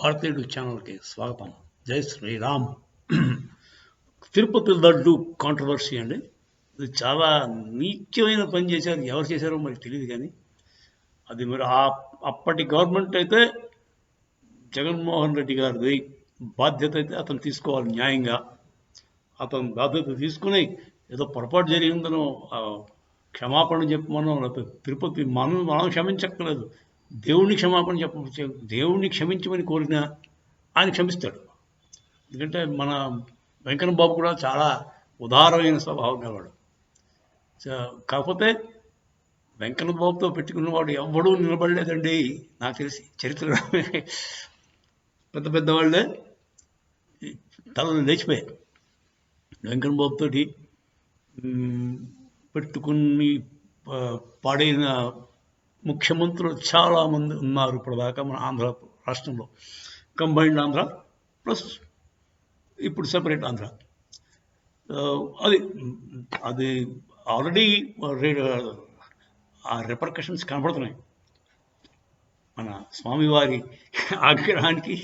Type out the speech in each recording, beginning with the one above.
భారతీయుడు ఛానల్కి స్వాగతం. జై శ్రీరామ్. తిరుపతి లడ్డు కాంట్రవర్సీ అండి. ఇది చాలా నీచమైన పని చేశారు. ఎవరు చేశారో మనకు తెలియదు, కానీ అది మరి అప్పటి గవర్నమెంట్ అయితే జగన్మోహన్ రెడ్డి గారిది బాధ్యత అయితే అతను తీసుకోవాలి. న్యాయంగా అతను బాధ్యత తీసుకుని ఏదో పొరపాటు జరిగిందనో క్షమాపణ చెప్పమనో, లేకపోతే తిరుపతి మనం క్షమించక్కర్లేదు, దేవుణ్ణి క్షమాపణ దేవుణ్ణి క్షమించమని కోరినా ఆయన క్షమిస్తాడు. ఎందుకంటే మన వెంకన్న బాబు కూడా చాలా ఉదారమైన స్వభావం గలవాడు. కాకపోతే వెంకన్న బాబుతో పెట్టుకున్నవాడు ఎవడూ నిలబడలేదండి నాకు తెలిసి చరిత్ర. పెద్ద పెద్దవాళ్ళే తలలు లేచిపోయాయి. వెంకన్న బాబుతోటి పెట్టుకుని పాడైన ముఖ్యమంత్రులు చాలామంది ఉన్నారు ఇప్పటిదాకా మన ఆంధ్ర రాష్ట్రంలో. కంబైన్డ్ ఆంధ్ర ప్లస్ ఇప్పుడు సెపరేట్ ఆంధ్ర. అది అది ఆల్రెడీ ఆ రిపర్కషన్స్ కనబడుతున్నాయి. మన స్వామివారి ఆగ్రహానికి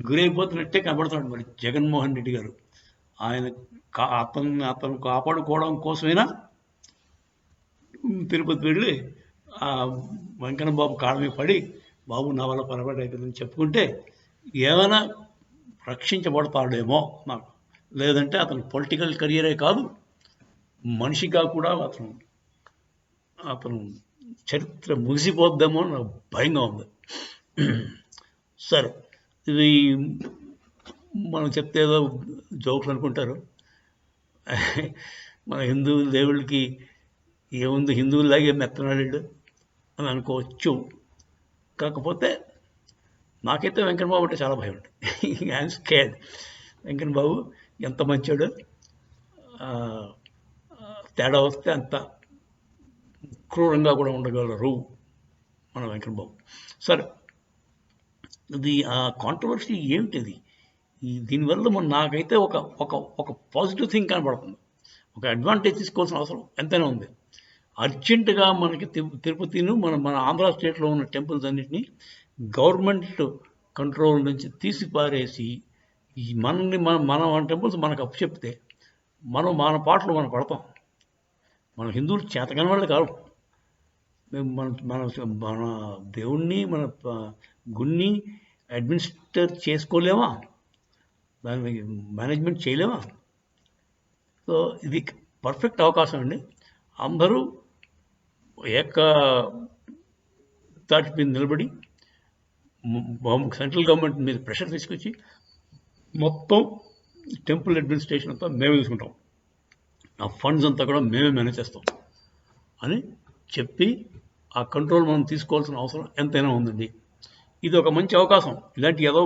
గురైపోతున్నట్టే కనబడుతున్నాడు మరి జగన్మోహన్ రెడ్డి గారు. అతను కాపాడుకోవడం కోసమైనా తిరుపతి వెళ్ళి ఆ వెంకన్న బాబు కాళ్ళ పడి, బాబు నా వల్ల పొరపాటు అవుతుందని చెప్పుకుంటే ఏమైనా రక్షించబడతాడేమో నాకు. లేదంటే అతను పొలిటికల్ కెరియరే కాదు, మనిషిగా కూడా అతను చరిత్ర ముగిసిపోద్దేమో నాకు భయంగా ఉంది. సరే, ఇది మనం చెప్తే ఏదో జోక్స్ అనుకుంటారు. మన హిందూ దేవుళ్ళకి ఏముంది, హిందువులాగే మెత్తనాడు అని అనుకోవచ్చు. కాకపోతే నాకైతే వెంకన్న బాబు అంటే చాలా భయం ఉంటుంది. I'm scared. వెంకన్న బాబు ఎంత మంచోడు, తేడా వస్తే అంత క్రూరంగా కూడా ఉండగలరు మన వెంకన్న బాబు. సరే, ఇది ఆ కాంట్రవర్సీ ఏమిటిది? దీనివల్ల నాకైతే ఒక ఒక ఒక పాజిటివ్ థింగ్ కనబడుతుంది. ఒక అడ్వాంటేజ్ తీసుకోవాల్సిన అవసరం ఎంతైనా ఉంది. అర్జెంటుగా మనకి తిరుపతిను మన ఆంధ్ర స్టేట్లో ఉన్న టెంపుల్స్ అన్నింటినీ గవర్నమెంట్ కంట్రోల్ నుంచి తీసి పారేసి మన టెంపుల్స్ మనకు అప్పచెప్తే మన పాటలు మనం పడతాం. మన హిందువులు చేతకాని వాళ్ళు కాదు. మేము మన దేవుణ్ణి, మన గుడిని అడ్మినిస్టర్ చేసుకోలేమా, దాన్ని మేనేజ్మెంట్ చేయలేమా? సో ఇది పర్ఫెక్ట్ అవకాశం అండి. అందరూ తాటి మీద నిలబడి సెంట్రల్ గవర్నమెంట్ మీద ప్రెషర్ తీసుకొచ్చి మొత్తం టెంపుల్ అడ్మినిస్ట్రేషన్ అంతా మేమే తీసుకుంటాం, ఆ ఫండ్స్ అంతా కూడా మేమే మేనేజ్ చేస్తాం అని చెప్పి ఆ కంట్రోల్ మనం తీసుకోవాల్సిన అవసరం ఎంతైనా ఉందండి. ఇది ఒక మంచి అవకాశం. ఇలాంటి ఏదో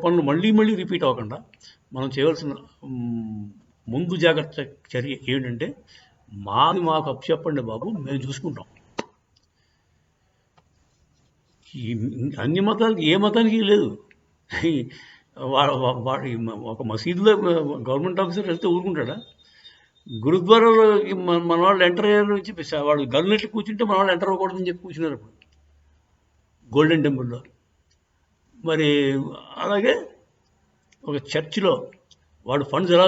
పనులు మళ్ళీ రిపీట్ అవ్వకుండా మనం చేయవలసిన ముందు జాగ్రత్త చర్య ఏంటంటే, మాకు అప్పచెప్పండి బాబు, మేము చూసుకుంటాం. అన్ని మతాలకి ఏ మతానికి లేదు. ఒక మసీదులో గవర్నమెంట్ ఆఫీసర్ వెళ్తే ఊరుకుంటాడా? గురుద్వారాలో మన వాళ్ళు ఎంటర్ అయ్యారని చెప్పి వాడు గల్నెట్లు కూర్చుంటే మన వాళ్ళు ఎంటర్ అవ్వకూడదని చెప్పి కూర్చున్నారు ఇప్పుడు గోల్డెన్ టెంపుల్లో. మరి అలాగే ఒక చర్చిలో వాడు ఫండ్స్ ఎలా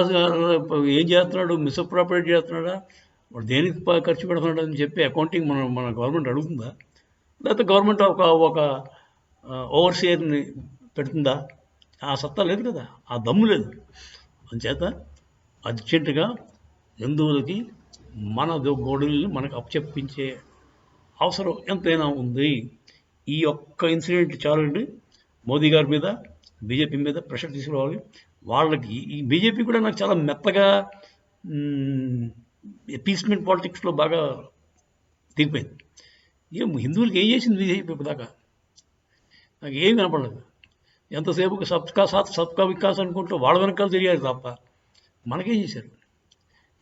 ఏం చేస్తున్నాడు, మిస్అప్రాపరేట్ చేస్తున్నాడా, వాడు దేనికి ఖర్చు పెడుతున్నాడు అని చెప్పి అకౌంటింగ్ మన గవర్నమెంట్ అడుగుతుందా? లేకపోతే గవర్నమెంట్ ఒక ఓవర్సియర్ని పెడుతుందా? ఆ సత్తా లేదు కదా, ఆ దమ్ము లేదు. అందుచేత అర్జెంటుగా హిందువులకి మన గోడుల్ని మనకు అప్పచెప్పించే అవసరం ఎంతైనా ఉంది. ఈ ఒక్క ఇన్సిడెంట్ చాలండి మోదీ గారి మీద, బీజేపీ మీద ప్రెషర్ తీసుకురావాలి. వాళ్ళకి ఈ బీజేపీ కూడా నాకు చాలా మెత్తగా పీస్మెంట్ పాలిటిక్స్లో బాగా దిగిపోయింది. హిందువులకి ఏం చేసింది బీజేపీ ఇప్పటిదాకా? నాకు ఏం కనపడలేదు. ఎంతసేపు సబ్కా సాత్ సబ్కా వికాస్ అనుకుంటూ వాళ్ళ వెనకాల తిరిగారు తప్ప మనకేం చేశారు?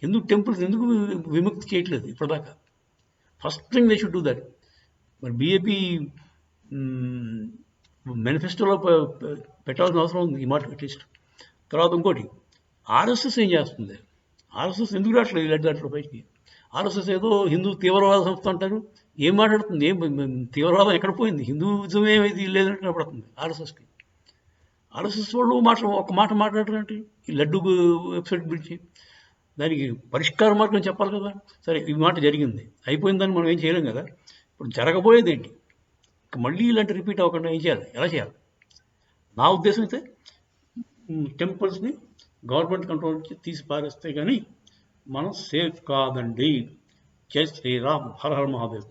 హిందూ టెంపుల్స్ ఎందుకు విముక్తి చేయట్లేదు ఇప్పటిదాకా? First thing they should do that. మరి బీజేపీ మేనిఫెస్టోలో పెట్టాల్సిన అవసరం ఉంది ఈ మాట అట్లీస్ట్. తర్వాత ఇంకోటి, ఆర్ఎస్ఎస్ ఏం చేస్తుంది? ఆర్ఎస్ఎస్ ఎందుకు రావట్లేదు ఇలాంటి దాంట్లో పైకి? ఆర్ఎస్ఎస్ ఏదో హిందూ తీవ్రవాద సంస్థ అంటారు. ఏం మాట్లాడుతుంది? తీవ్రవాదం ఎక్కడ పోయింది? హిందూయిజం ఏమైతే లేదంటే కనపడుతుంది ఆర్ఎస్ఎస్కి. ఆర్ఎస్ఎస్ వాళ్ళు ఒక మాట మాట్లాడరంటే ఈ లడ్డు వెబ్సైట్ గురించి దానికి పరిష్కార మార్గం చెప్పాలి కదా. సరే ఈ మాట జరిగింది, అయిపోయిందని మనం ఏం చేయలేం కదా. ఇప్పుడు జరగబోయేది ఏంటి? మళ్ళీ ఇలాంటి రిపీట్ అవ్వకుండా ఏం చేయాలి, ఎలా చేయాలి? నా ఉద్దేశం అయితే టెంపుల్స్ని గవర్నమెంట్ కంట్రోల్ నుంచి తీసి పారేస్తే కానీ మనం సేఫ్ కాదండి. జై శ్రీరామ్, హర హర మహాదేవ్.